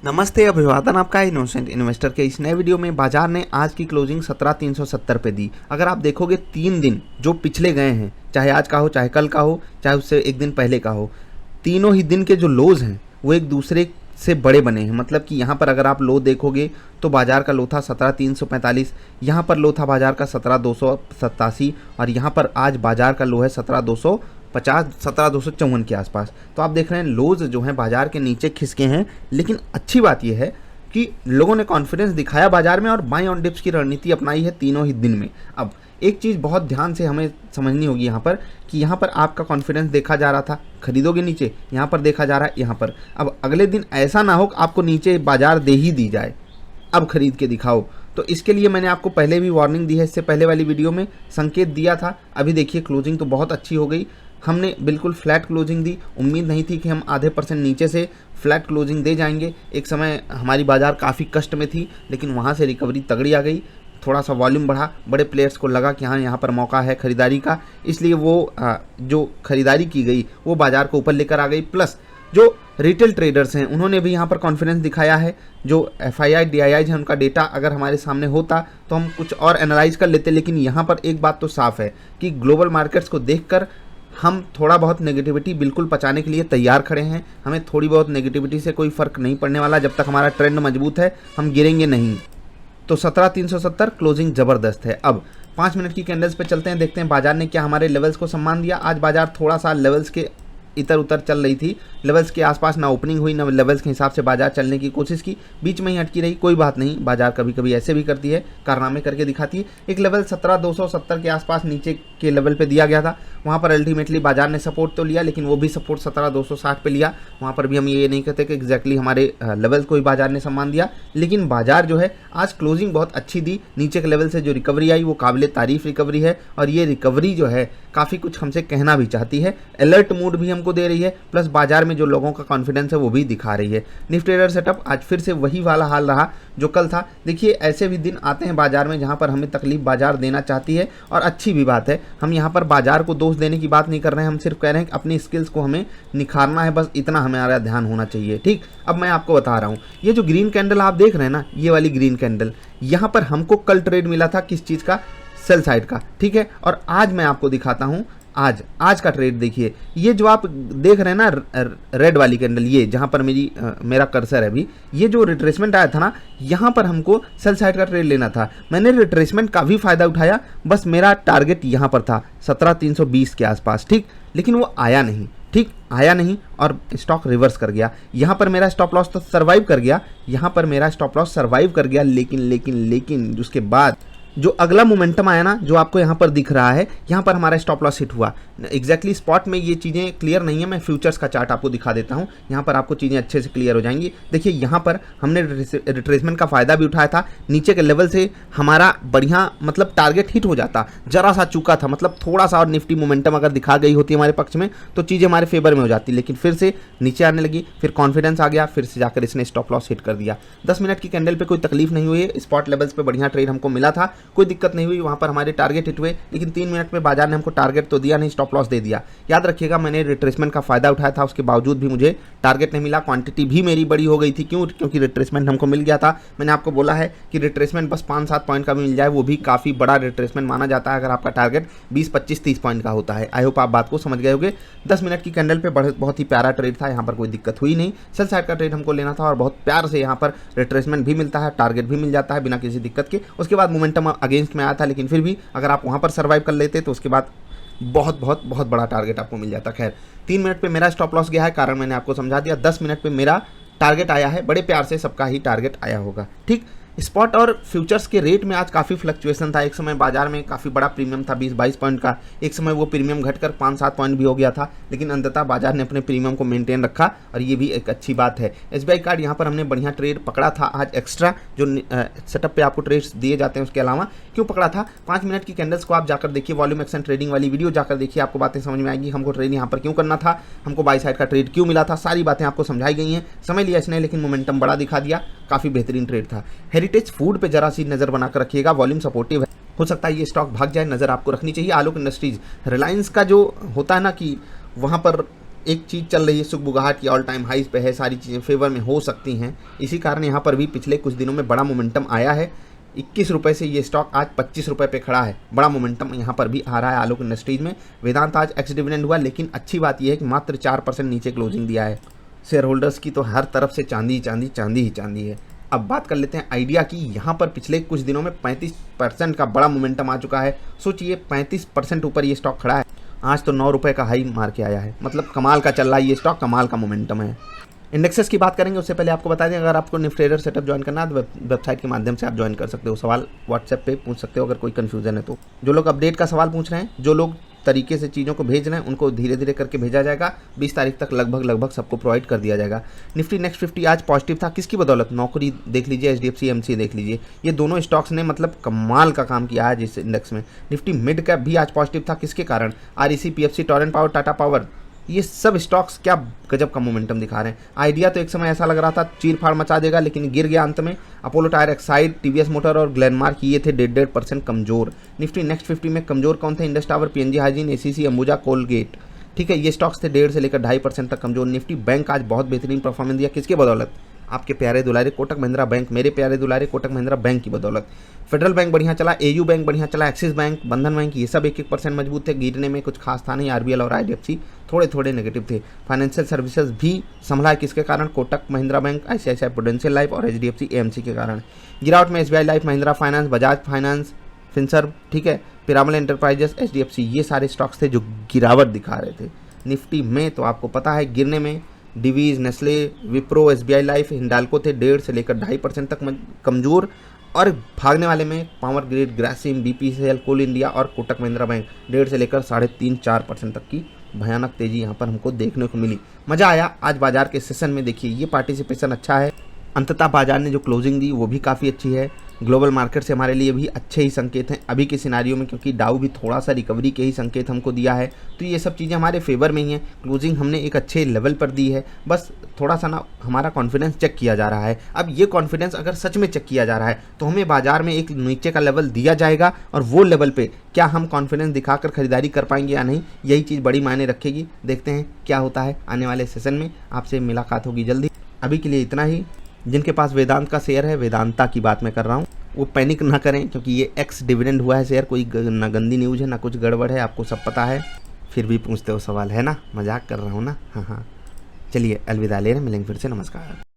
नमस्ते, अभिवादन आपका इनोसेंट इन्वेस्टर के इस नए वीडियो में। बाजार ने आज की क्लोजिंग 17,370 पे दी। अगर आप देखोगे 3 दिन जो पिछले गए हैं, चाहे आज का हो, चाहे कल का हो, चाहे उससे एक दिन पहले का हो, तीनों ही दिन के जो लोज हैं वो एक दूसरे से बड़े बने हैं। मतलब कि यहाँ पर अगर आप लो देखोगे तो बाजार का लो था 17,345, यहाँ पर लो था बाजार का 17,287 और यहाँ पर आज बाजार का लो है 17,250, 17,254 के आसपास। तो आप देख रहे हैं लोज जो हैं बाजार के नीचे खिसके हैं। लेकिन अच्छी बात यह है कि लोगों ने कॉन्फिडेंस दिखाया बाजार में और बाय ऑन डिप्स की रणनीति अपनाई है तीनों ही दिन में। अब एक चीज़ बहुत ध्यान से हमें समझनी होगी यहाँ पर कि यहाँ पर आपका कॉन्फिडेंस देखा जा रहा था, खरीदोगे नीचे, यहाँ पर देखा जा रहा है यहाँ पर। अब अगले दिन ऐसा ना हो कि आपको नीचे बाजार दे ही दी जाए, अब खरीद के दिखाओ। तो इसके लिए मैंने आपको पहले भी वार्निंग दी है, इससे पहले वाली वीडियो में संकेत दिया था। अभी देखिए क्लोजिंग तो बहुत अच्छी हो गई, हमने बिल्कुल फ्लैट क्लोजिंग दी। उम्मीद नहीं थी कि हम आधे परसेंट नीचे से फ्लैट क्लोजिंग दे जाएंगे। एक समय हमारी बाजार काफ़ी कष्ट में थी, लेकिन वहाँ से रिकवरी तगड़ी आ गई। थोड़ा सा वॉल्यूम बढ़ा, बड़े प्लेयर्स को लगा कि हाँ यहाँ पर मौका है खरीदारी का, इसलिए वो जो खरीदारी की गई वो बाजार को ऊपर लेकर आ गई। प्लस जो रिटेल ट्रेडर्स हैं उन्होंने भी यहाँ पर कॉन्फिडेंस दिखाया है। जो FII DII है उनका डेटा अगर हमारे सामने होता तो हम कुछ और एनालाइज कर लेते। लेकिन यहाँ पर एक बात तो साफ है कि ग्लोबल मार्केट्स को देखकर हम थोड़ा बहुत नेगेटिविटी बिल्कुल पचाने के लिए तैयार खड़े हैं। हमें थोड़ी बहुत नेगेटिविटी से कोई फ़र्क नहीं पड़ने वाला। जब तक हमारा ट्रेंड मजबूत है हम गिरेंगे नहीं। तो 17,370 क्लोजिंग ज़बरदस्त है। अब 5 मिनट की कैंडल्स पे चलते हैं, देखते हैं बाजार ने क्या हमारे लेवल्स को सम्मान दिया। आज बाजार थोड़ा सा लेवल्स के इधर उधर चल रही थी, लेवल्स के आसपास ना ओपनिंग हुई ना लेवल्स के हिसाब से बाजार चलने की कोशिश की, बीच में ही अटकी रही। कोई बात नहीं, बाजार कभी कभी ऐसे भी करती है, कारनामे करके दिखाती है। एक लेवल 17,270 के आसपास नीचे के लेवल पे दिया गया था, वहाँ पर अल्टीमेटली बाजार ने सपोर्ट तो लिया, लेकिन वो भी सपोर्ट 17,260 पे लिया। वहाँ पर भी हम ये नहीं कहते कि एग्जैक्टली हमारे लेवल को ही बाजार ने सम्मान दिया। लेकिन बाजार जो है आज क्लोजिंग बहुत अच्छी दी। नीचे के लेवल से जो रिकवरी आई वो काबिल तारीफ रिकवरी है, और ये रिकवरी जो है काफ़ी कुछ हमसे कहना भी चाहती है। अलर्ट मूड भी हमको दे रही है, प्लस बाजार में जो लोगों का कॉन्फिडेंस है वो भी दिखा रही है। निफ्टी ट्रेडर सेटअप आज फिर से वही वाला हाल रहा जो कल था। देखिए ऐसे भी दिन आते हैं बाजार में जहां पर हमें तकलीफ बाजार देना चाहती है, और अच्छी भी बात है। हम यहां पर बाजार को दोष देने की बात नहीं कर रहे हैं, हम सिर्फ कह रहे हैं कि अपनी स्किल्स को हमें निखारना है, बस इतना हमारा ध्यान होना चाहिए। ठीक, अब मैं आपको बता रहा हूँ, ये जो ग्रीन कैंडल आप देख रहे हैं ना, ये वाली ग्रीन कैंडल, यहाँ पर हमको कल ट्रेड मिला था किस चीज़ का, सेल साइड का। ठीक है, और आज मैं आपको दिखाता हूँ आज का ट्रेड। देखिए ये जो आप देख रहे हैं ना रेड वाली कैंडल, ये जहां पर मेरा कर्सर है अभी, ये जो रिट्रेसमेंट आया था ना, यहां पर हमको सेल साइड का ट्रेड लेना था। मैंने रिट्रेसमेंट का भी फायदा उठाया, बस मेरा टारगेट यहां पर था 17,320 के आसपास। ठीक, लेकिन वो आया नहीं। ठीक, आया नहीं और स्टॉक रिवर्स कर गया। यहाँ पर मेरा स्टॉप लॉस तो सर्वाइव कर गया, यहाँ पर मेरा स्टॉप लॉस सर्वाइव कर गया। लेकिन उसके बाद जो अगला मोमेंटम आया ना, जो आपको यहाँ पर दिख रहा है, यहाँ पर हमारा स्टॉप लॉस हिट हुआ। एग्जैक्टली स्पॉट में ये चीज़ें क्लियर नहीं है, मैं फ्यूचर्स का चार्ट आपको दिखा देता हूँ, यहाँ पर आपको चीज़ें अच्छे से क्लियर हो जाएंगी। देखिए यहाँ पर हमने रिट्रेसमेंट का फ़ायदा भी उठाया था। नीचे के लेवल से हमारा बढ़िया मतलब टारगेट हिट हो जाता, जरा सा चूका था, मतलब थोड़ा सा और निफ्टी मोमेंटम अगर दिखा गई होती हमारे पक्ष में तो चीज़ें हमारे फेवर में हो जाती। लेकिन फिर से नीचे आने लगी, फिर कॉन्फिडेंस आ गया, फिर से जाकर इसने स्टॉप लॉस हिट कर दिया। 10 मिनट की कैंडल पर कोई तकलीफ नहीं हुई, स्पॉट लेवल्स पर बढ़िया ट्रेड हमको मिला था, कोई दिक्कत नहीं हुई। वहाँ पर हमारे टारगेट हिट हुए, लेकिन 3 मिनट में बाजार ने हमको टारगेट तो दिया नहीं, स्टॉप लॉस दे दिया। याद रखिएगा, मैंने रिट्रेसमेंट का फायदा उठाया था, उसके बावजूद भी मुझे टारगेट नहीं मिला। क्वांटिटी भी मेरी बड़ी हो गई थी, क्योंकि रिट्रेसमेंट हमको मिल गया था। मैंने आपको बोला है कि रिट्रेसमेंट बस 5-7 पॉइंट का भी मिल जाए, वो भी काफ़ी बड़ा रिट्रेसमेंट माना जाता है अगर आपका टारगेट 20, 25, 30 पॉइंट का होता है। आई होप आप बात को समझ गए होंगे। 10 मिनट की कैंडल पे बहुत ही प्यारा ट्रेड था, यहाँ पर कोई दिक्कत हुई नहीं। सेल साइड का ट्रेड हमको लेना था और बहुत प्यार से यहाँ पर रिट्रेसमेंट भी मिलता है, टारगेट भी मिल जाता है बिना किसी दिक्कत के। उसके बाद मोमेंटम अगेंस्ट में आया था, लेकिन फिर भी अगर आप वहाँ पर सर्वाइव कर लेते तो उसके बाद बहुत बड़ा टारगेट आपको मिल जाता। खैर 3 मिनट पे मेरा स्टॉप लॉस गया है, कारण मैंने आपको समझा दिया। 10 मिनट पे मेरा टारगेट आया है, बड़े प्यार से सबका ही टारगेट आया होगा। ठीक, स्पॉट और फ्यूचर्स के रेट में आज काफ़ी फ्लक्चुएशन था। एक समय बाजार में काफ़ी बड़ा प्रीमियम था 20-22 पॉइंट का, एक समय वो प्रीमियम घटकर 5-7 पॉइंट भी हो गया था, लेकिन अंततः बाजार ने अपने प्रीमियम को मेंटेन रखा, और ये भी एक अच्छी बात है। SBI कार्ड यहाँ पर हमने बढ़िया ट्रेड पकड़ा था आज एक्स्ट्रा, जो सेटअप पे आपको ट्रेड्स दिए जाते हैं उसके अलावा। क्यों पकड़ा था? 5 मिनट की कैंडल्स को आप जाकर देखिए, वॉल्यूम एक्शन ट्रेडिंग वाली वीडियो जाकर देखिए, आपको बातें समझ में आएगी। हमको ट्रेड यहाँ पर क्यों करना था, हमको बाई साइड का ट्रेड क्यों मिला था, सारी बातें आपको समझाई गई हैं। समय लिया इसने, लेकिन मोमेंटम बड़ा दिखा दिया, काफ़ी बेहतरीन ट्रेड था। हेरिटेज फूड पे जरा सी नज़र बनाकर रखिएगा, वॉल्यूम सपोर्टिव है, हो सकता है ये स्टॉक भाग जाए, नज़र आपको रखनी चाहिए। आलोक इंडस्ट्रीज, रिलायंस का जो होता है ना कि वहाँ पर एक चीज़ चल रही है, सुगबुगाहट की ऑल टाइम हाइज पे है, सारी चीज़ें फेवर में हो सकती हैं। इसी कारण यहाँ पर भी पिछले कुछ दिनों में बड़ा मोमेंटम आया है। 21 रुपये से ये स्टॉक आज 25 रुपये पे खड़ा है। बड़ा मोमेंटम यहाँ पर भी आ रहा है आलोक इंडस्ट्रीज में। वेदांत आज एक्स डिविडेंड हुआ, लेकिन अच्छी बात यह है कि मात्र 4% नीचे क्लोजिंग दिया है। शेयर होल्डर्स की तो हर तरफ से चांदी चांदी चांदी ही चांदी है। अब बात कर लेते हैं आइडिया की। यहाँ पर पिछले कुछ दिनों में 35% का बड़ा मोमेंटम आ चुका है। सोचिए 35% ऊपर ये स्टॉक खड़ा है। आज तो 9 रुपये का हाई मार के आया है, मतलब कमाल का चल रहा है ये स्टॉक, कमाल का मोमेंटम है। इंडेक्सेस की बात करेंगे उससे पहले आपको बता दें, अगर आपको निफ्टी ट्रेडर सेटअप ज्वाइन करना है तो वेबसाइट के माध्यम से आप ज्वाइन कर सकते हो। सवाल व्हाट्सएप पे पूछ सकते हो अगर कोई कन्फ्यूजन है तो। जो लोग अपडेट का सवाल पूछ रहे हैं, जो लोग तरीके से चीज़ों को भेज रहे हैं, उनको धीरे धीरे करके भेजा जाएगा। 20 तारीख तक लगभग सबको प्रोवाइड कर दिया जाएगा। निफ्टी नेक्स्ट 50 आज पॉजिटिव था, किसकी बदौलत? नौकरी देख लीजिए, HDFC EMC देख लीजिए, ये दोनों स्टॉक्स ने मतलब कमाल का काम किया है इस इंडेक्स में। निफ्टी मिड कैप भी आज पॉजिटिव था, किसके कारण? REC, PFC, Torrent power, Tata power, ये सब स्टॉक्स क्या गजब का मोमेंटम दिखा रहे हैं। आइडिया तो एक समय ऐसा लग रहा था चीर फाड़ मचा देगा, लेकिन गिर गया अंत में। Apollo tyre, Exide, TVS motor और ग्लेनमार्क ये थे 1.5% कमजोर। निफ्टी नेक्स्ट 50 में कमजोर कौन थे? Indus tower, PNG hygiene, ACC, Ambuja, Colgate, ठीक है, ये स्टॉक्स थे 1.5 से लेकर 2.5% तक कमजोर। निफ्टी बैंक आज बहुत बेहतरीन परफॉर्मेंस दिया, किसके बदौलत? आपके प्यारे दुलारे कोटक महिंद्रा बैंक, मेरे प्यारे दुलारे कोटक महिंद्रा बैंक की बदौलत। फेडरल बैंक बढ़िया चला, AU बैंक बढ़िया चला, एक्सिस बैंक, बंधन बैंक, ये सब 1-1% मजबूत थे। गिरने में कुछ खास था नहीं। RBL और IDFC थोड़े थोड़े नेगेटिव थे। फाइनेंशियल सर्विसेज भी संभला है, किसके कारण? Kotak Mahindra bank, ICICI prudential life और HDFC AMC के कारण। गिरावट में SBI life, Mahindra finance, Bajaj finance, Finserv, ठीक है, पिरामल एंटरप्राइजेस, HDFC, ये सारे स्टॉक्स थे जो गिरावट दिखा रहे थे। निफ्टी में तो आपको पता है गिरने में Divi's, Nestle, Wipro, SBI life, Hindalco थे 1.5 से लेकर 2.5% तक कमजोर, और भागने वाले में पावर ग्रिड, ग्रासिम, BPCL, कोल इंडिया और कोटक महिंद्रा बैंक 1.5 से लेकर 3.5-4% तक की भयानक तेजी यहाँ पर हमको देखने को मिली। मजा आया आज बाजार के सेशन में। देखिए ये पार्टिसिपेशन अच्छा है, अंततः बाजार ने जो क्लोजिंग दी वो भी काफ़ी अच्छी है। ग्लोबल मार्केट से हमारे लिए भी अच्छे ही संकेत हैं अभी के सिनारियो में, क्योंकि डाउ भी थोड़ा सा रिकवरी के ही संकेत हमको दिया है। तो ये सब चीज़ें हमारे फेवर में ही हैं। क्लोजिंग हमने एक अच्छे लेवल पर दी है, बस थोड़ा सा ना हमारा कॉन्फिडेंस चेक किया जा रहा है। अब ये कॉन्फिडेंस अगर सच में चेक किया जा रहा है तो हमें बाजार में एक नीचे का लेवल दिया जाएगा, और वो लेवल पर क्या हम कॉन्फिडेंस दिखाकर खरीदारी कर पाएंगे या नहीं, यही चीज़ बड़ी मायने रखेगी। देखते हैं क्या होता है आने वाले सेशन में। आपसे मुलाकात होगी जल्दी। अभी के लिए इतना ही। जिनके पास वेदांत का शेयर है, वेदांता की बात मैं कर रहा हूँ, वो पैनिक ना करें, क्योंकि ये एक्स डिविडेंड हुआ है शेयर, कोई ना गंदी न्यूज़ है ना कुछ गड़बड़ है, आपको सब पता है, फिर भी पूछते हो सवाल, है ना? मजाक कर रहा हूँ ना। हाँ, चलिए अलविदा ले रहे हैं, मिलेंगे फिर से, नमस्कार।